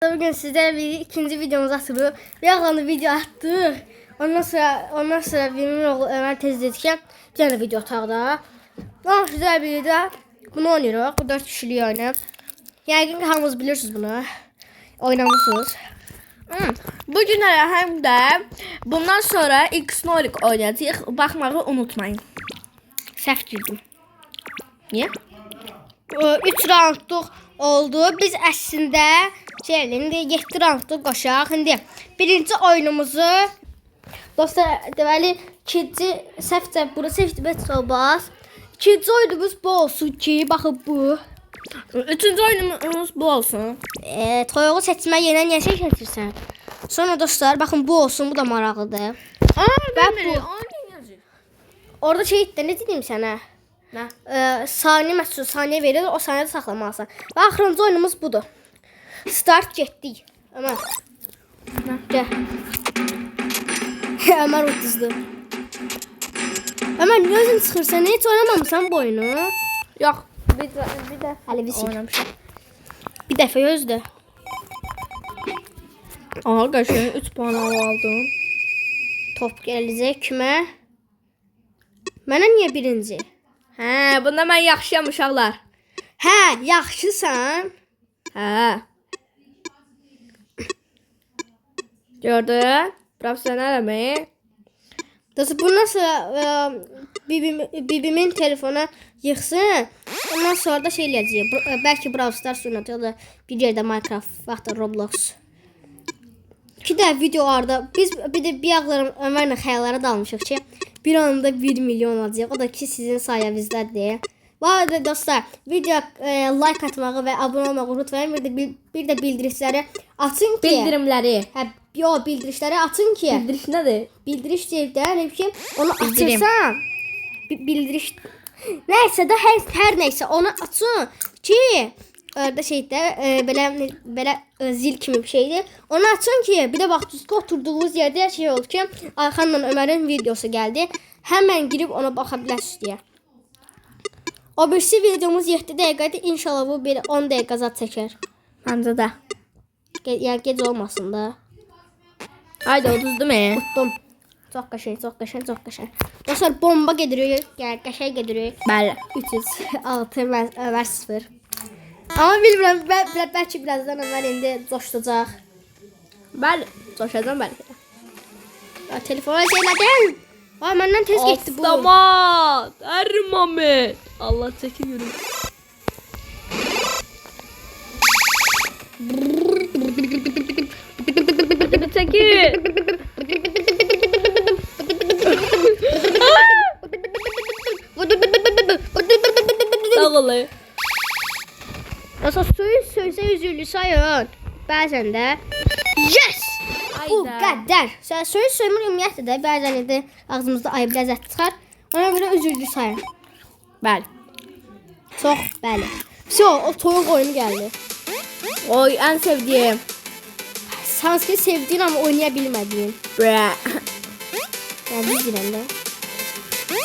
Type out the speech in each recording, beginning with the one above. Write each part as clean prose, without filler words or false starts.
Bugün sizlerle bir ikinci videomuzu atıyoruz. Bir yandan video attık. Ondan sonra benim oğlu Ömer tez dedi ki bir tane video otaqda. Ama güzel bir de bunu oynuyoruz. Bu 4 kişiliği oyunu. Yəqin ki hamınız bilirsiniz bunu. Oynamışsınız. Bugün hem de bundan sonra X-Nolik oynayacağız. Bakmağı unutmayın. Səhv girdim. Niye? 3 roundluq oldu. Biz əslində indi 7 roundluq qoşaq. İndi birinci oyunumuzu dostlar deməli ikinci səhvcə burası ehtibət olmaz. İkinci oyunumuz bu olsun ki, baxın bu. Üçüncü oyunumuz bu olsun. Toyuğu seçmə yenə niyə seçirsən? Sonra dostlar baxın bu olsun, bu da maraqlıdır. Ben bu. Orada şey etdi, ne dedim sənə? Ne? Saniye məsəl saniye verir, o saniyədə saxlamalısan. Və axırıncı oyunumuz budur. Start getdik. Ömər. Gəl. Ömər uduzdu. Ömər niyə özün çıxırsan? Heç oynamamısan bu oyunu? Yok. Bir de Hələ bir sil. oynamışım. Bir dəfə gözlə. Aha kaçın 3 puan aldım. Top gələcək kimə? Mənə niyə birinci? He, bunda ben yaxşıyam uşaqlar. Hə, yaxşısan. He. Gördün? Profesyonel mi? Dostlar bu nasıl bibimin telefona yıxsın. Ondan sonra da şey eləyəcəyik. Bəlkə Brawl Stars oynatacaq da bir yerdə Minecraft, vaxtda Roblox. İki də videolarda biz bir də bir ağlarım Ömərlə xəyallara dalmışıq ki, bir anda 1 milyon olacaq. O da ki sizin sayənizdədir. Bu arada dostlar video like atmağı və abunə olmağı unutmayın. Bir də bildirişləri açın ki. Bildirimləri. Hə, bildirişləri açın ki. Bildiriş nədir? Bildiriş deyil də, nə biçim onu Bildirim. açırsan bildiriş nəysə də hər nəysə onu açın ki orada şeydə belə zil kimi bir şeydir. Onu açın ki bir də vaxt oturduğunuz yerdə şey oldu ki Ayxanla Ömərin videosu gəldi. Həmən girib ona baxa bilərsiniz deyə. O birisi videomuz 7 dəqiqədir. İnşallah bu bir 10 dəqiqə zat çəkər. Məncə də. Yəni gec olmasın da. Haydi uduzdum Tuttum. Çox qəşəng, çox qəşəng, çox qəşəng. Dostlar bomba gedirik. Gəl, qəşəng gedirik. Bəli. 306 Ömər 0. Amma bilmirəm, bəlkə birazdan Ömər indi coşacaq. Bəli. Coşacağım bəlkə. Ya telefona şeylədin. Ay məndən tez getdi bu. Avtomat. Ermamet. Allah çəkil yürü. Çəkil. Dağılı. Dostlar söysə üzüllü sayın. Bəzən də yes! Bu qədər. Söz söymür ümumiyyətlə də bəzən də ağzımızda ayıb ləzzət çıxar. Ona görə üzüllü sayın. Bəli. Çox bəli. O toyuq oyunu gəldi. Oy en sevdiğim. Sanski sevdiğin ama oynayabilmediğin. Bra. Yani bilirəm də.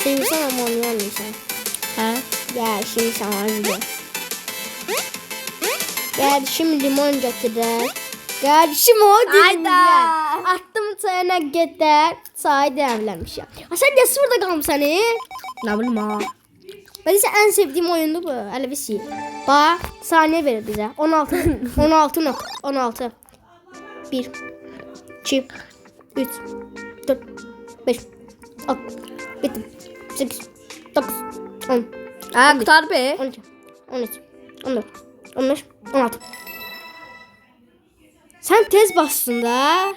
Sevirsən ama oynayamıyorsan. Hə? Gel şimdi sana gidelim. Kardeşim limon getirir. Kardeşim o Hayda. Attım çayına gider. Çay demlemişim. Sen de burada kalmışsın Ne bileyim ha. Ben ise en sevdiğim oyundu bu. Hele bir şey. Bak saniye verir bize. 16. 16. 1 2 3 4 5 6 7 8 9 10 Ha kurtar be. 12 13 14 15 16. Sen tez bastın da.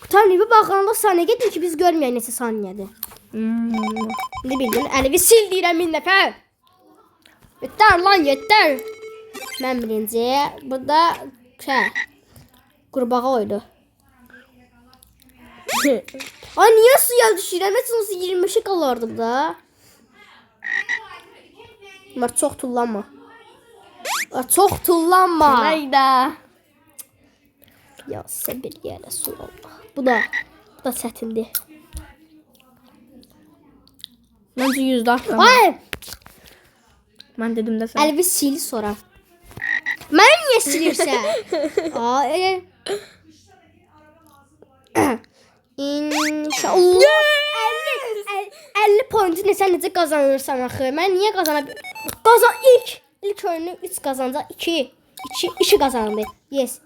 Kurtarmayı bir bakalım saniye getir ki biz görmeyen neyse saniyede. Ne bildin? Elimi sil deyirəm min dəfə. Yeter lan yeter. Ben birinci. Bu da qurbağa oydu. Ay niye suya düşürəm? Heç olsa 25'e qalardım da. Bunlar çox tullanma. Çok tullanma. Hayda. Ya sabır ya Resulallah. Bu da çətindir. Bence %60. Ay! Ben dedim de sen. Elvi sil sonra. Məni niyə silirsən? Aa, İnşallah 50 pointu sən necə qazanırsan axı? Mən niyə ilk oyunu 3 qazanacaq 2 qazandı. Yes.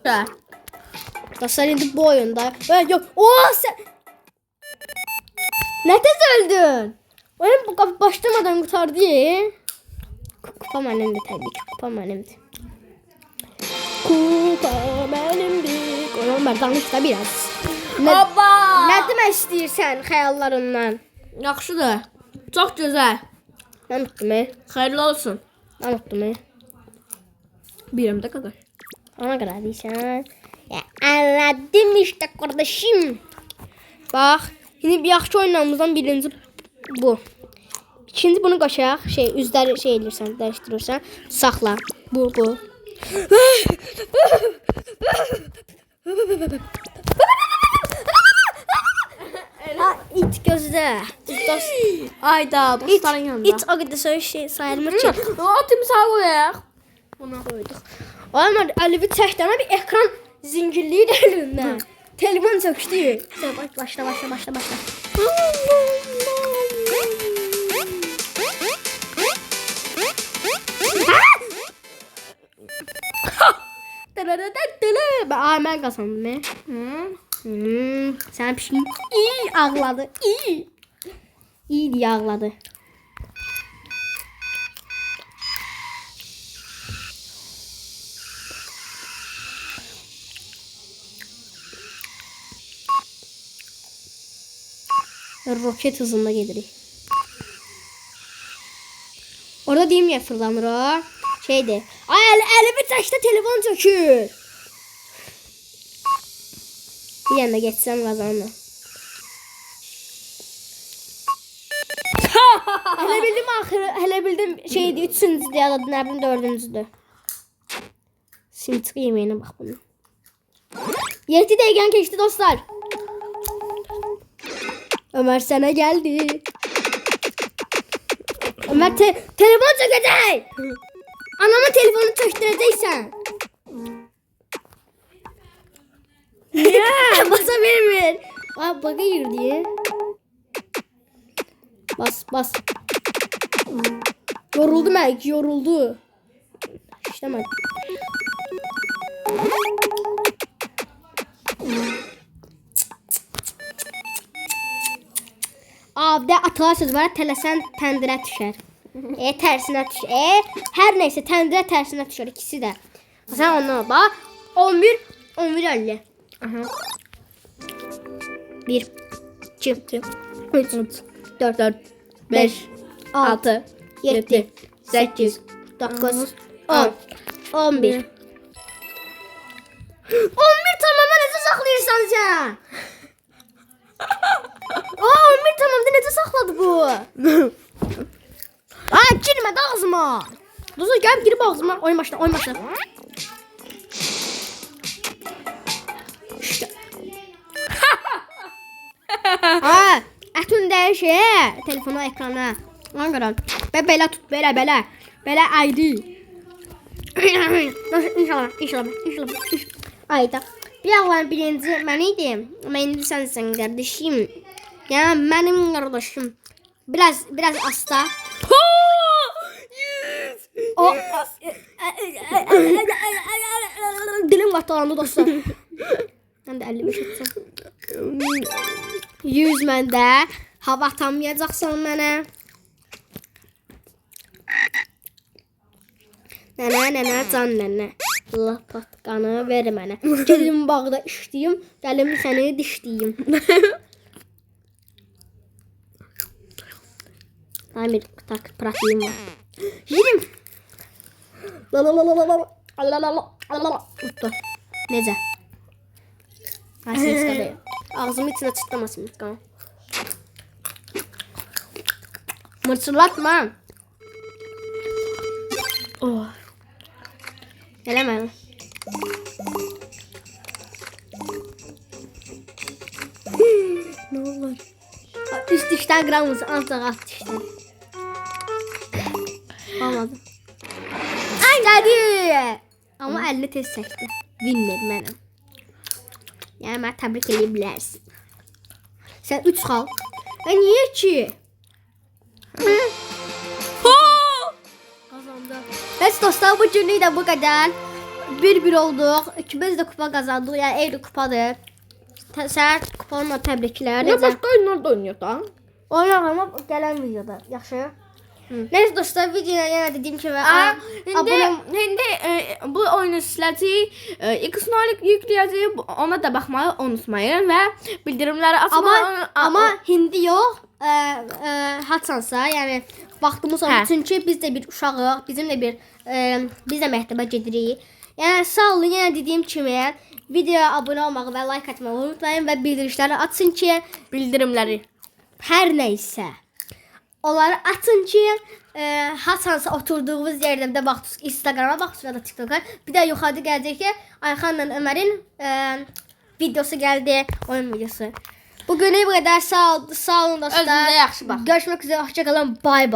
Hə. Dostlar indi bu oyunda. Yox. Sən nə tez öldün? Oyun bu başlamadan qurtardı. Kupa mənimdir təbii ki. Kupa mənimdir. Oyun mən danış da biraz. Hoppa! Nə demək istəyirsən xəyallarından? Yaxşıdır. Çox gözəl. Mən unutdum. Xeyirli olsun. Mən unutdum. Birimdə qədər. Ona görə deyirsən. Ya anladım işte kardeşim. Bax, indi bir yaxşı oyunlarımızdan birinci bu. İkinci bunu qaşaq, üzləri elirsən, dəyişdirirsən. Saxla. Bu. İt gözlə. Ayda, dostların yanında. İt o qədər sayılmır ki. O timsah qoyaq. Buna koyduk. Ama Alivi çəkdənə bir ekran zincirliyi də elindən. Telefon çökdü. Başla. Ay mən qazandım. Sən pişkin iyi ağladı. İyi diye ağladı. Roket hızında gelirik. Orada deyim ya fırlanır o. Şeydi. Ay elimi taşta telefon çökür. Bir yana geçsem kazandım. Hele bildim şeydi 3-cüdür ya da ne bileyim 4-cüdür. Şimdi yemeğine bak bunu. 7 dəqiqən keçdi dostlar. Ömer sana geldi. Ömer telefon çökecek. Anamın telefonu çöktüreceksen. Ya basa vermir. Aa baka girdi. Bas. Yoruldu belki yoruldu. İşlemedi. Abdə atağa söz var, tələsən təndirə düşər. Tərsinə düşər. Hər neysə təndirə tərsinə düşər ikisi də. Sən ondan bax. 11 50. Aha. 1 2 3 4 5 6 7 8 9 10 11 tamamı necə saxlayırsan sən? Aa 11 tamamda necə saxladı bu? Aa girmə də ağzıma. Dostlar gəlib girib ağzıma. Oyun başla. İşte. Aa ətün dəyişir. Telefonu ekrana. Ona görə. Belə tut, belə. Belə aydı. İnşallah. Ayda. Bir ağlan birinci mən idim. Amma indi sənsən qardaşım. Yəni mənim qardaşım. Biraz asta. O dilim qatalandı dostlar. Mən də 55 etsəm. 100 məndə. Hava atamayacaqsan mənə. Nənə, can nənə. Allah patqanı ver mənə. Gedim bağda işləyim, gəlim səni dişləyim. Amir tak proteyim var. Yedim. La. Uttu. Necə? Asiz qadı. Ağzımı içinə çıtlamasın qan. Mırçılatma. Oh. Eləmə. Ne olur? Üst dişten kıramız. Ancak alt dişten. Olmadı. Ay geldi. əlini tez çəkdi. Winner mənim. Yəni mən təbrik edə bilərsən. Sən 3 xal. Niyə ki? Qazandı. Bəs dostlar, bu günlük də bu qədər. 1-1 olduq. İkimiz də kupa qazandıq. Yəni eyni kupadır. Sən kupanla təbriklər. Ne başka oyunlar da oynuyor da. Oynayaq amma gələn videoda. Yaxşı. Neyse dostlar, videoya yenə dediyim kimi Şimdi bu oyunu siləcəyik. X-Nolik yükləyəcəyik. Ona da baxmayı unutmayın və bildirimləri açmayı. amma hindi yox. Haçansa, yəni vaxtımız olur. Çünki biz də bir uşağıq. Biz də məktəbə gedirik. Yəni sağ olun, yenə dediyim kimi videoya abunə olmağı və like atmağı unutmayın və bildirişləri açın ki, bildirimləri hər nə isə onları açın ki, haçansa oturduğumuz yerdə də baxdıq Instagrama, baxdıq ya da TikToka. Bir də yuxarıda gələcək ki, Ayxanla Ömərin videosu gəldi, oyun videosu. Bugünlük bu qədər. Sağ olun dostlar. Özünüzə yaxşı baxın. Görüşmək üzrə, hoşça kalın. Bye bye.